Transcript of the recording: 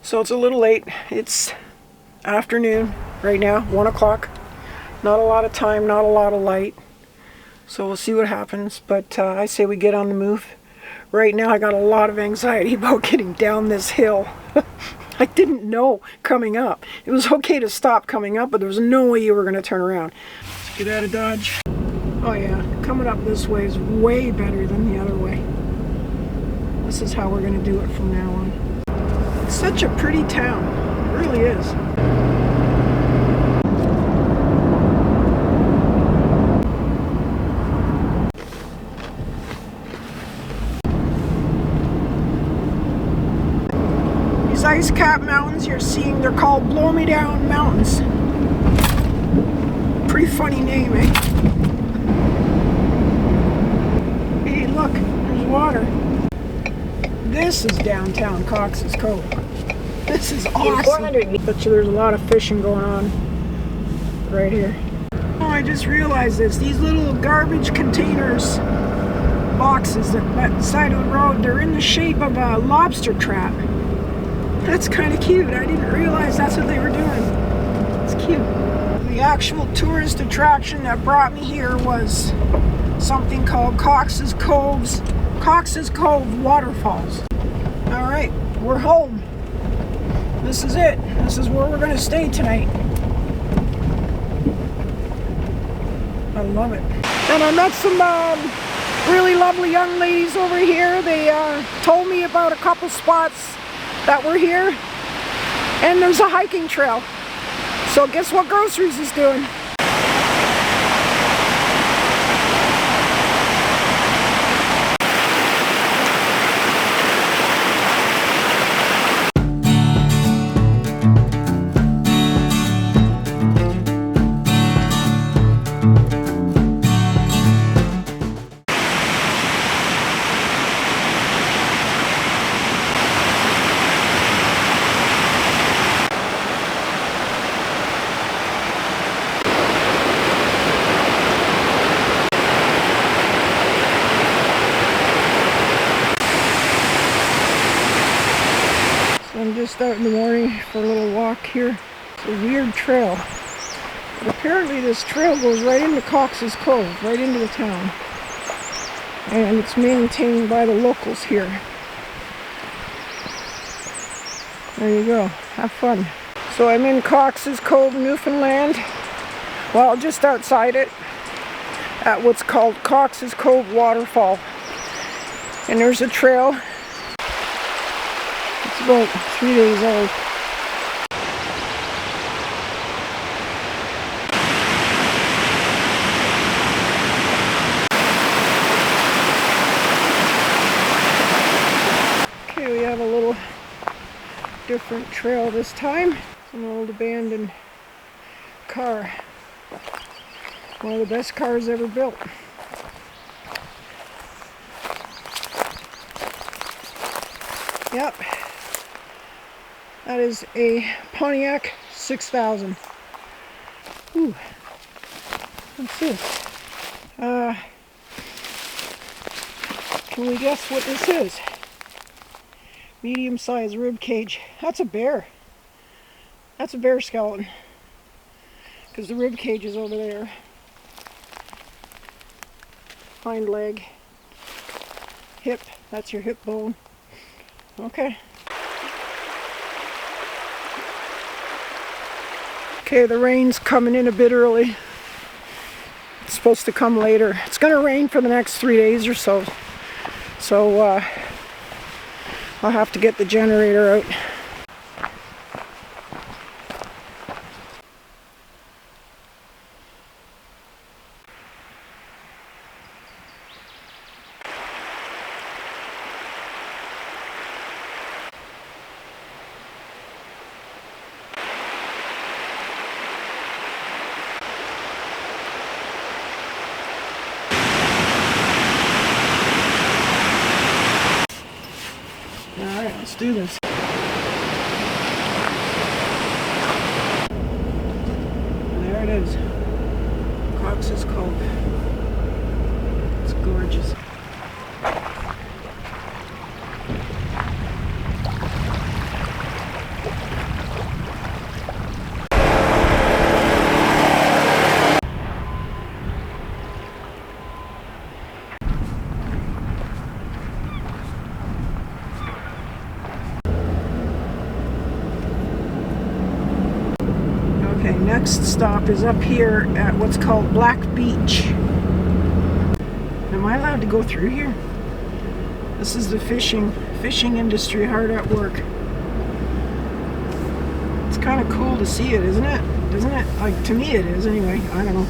So it's a little late. It's afternoon right now, 1 o'clock. Not a lot of time, not a lot of light. So we'll see what happens. But I say we get on the move. Right now I got a lot of anxiety about getting down this hill. I didn't know coming up. It was okay to stop coming up, but there was no way you were going to turn around. Let's get out of Dodge. Oh yeah, coming up this way is way better than the other way. This is how we're going to do it from now on. It's such a pretty town. It really is. These ice-capped mountains you're seeing, they're called Blow Me Down Mountains. Pretty funny name, eh? Hey, look, there's water. This is downtown Cox's Cove. This is awesome. Bet you there's a lot of fishing going on right here. Oh, I just realized this. These little garbage containers, boxes at the side of the road, they're in the shape of a lobster trap. That's kind of cute. I didn't realize that's what they were doing. It's cute. The actual tourist attraction that brought me here was something called Cox's Cove waterfalls. All right, we're home. This is it. This is where we're going to stay tonight. I love it. And I met some really lovely young ladies over here. They told me about a couple spots that were here. And there's a hiking trail. So guess what Groceries is doing? I'm just out in the morning for a little walk here. It's a weird trail. But apparently this trail goes right into Cox's Cove, right into the town. And it's maintained by the locals here. There you go. Have fun. So I'm in Cox's Cove, Newfoundland. Well, just outside it, at what's called Cox's Cove waterfall. And there's a trail. It's about 3 days old. Okay, we have a little different trail this time. It's an old abandoned car. One of the best cars ever built. Yep. That is a Pontiac 6000. Ooh. What's this? Can we guess what this is? Medium-sized rib cage. That's a bear. That's a bear skeleton. Because the rib cage is over there. Hind leg. Hip. That's your hip bone. Okay. Okay, the rain's coming in a bit early. It's supposed to come later. It's going to rain for the next 3 days or so. So I'll have to get the generator out. Alright, let's do this. There it is. Cox's Cove. It's gorgeous. Okay, next stop is up here at what's called Black Beach. Am I allowed to go through here? This is the fishing industry hard at work. It's kind of cool to see it, isn't it? Isn't it? Like, to me it is anyway. I don't know.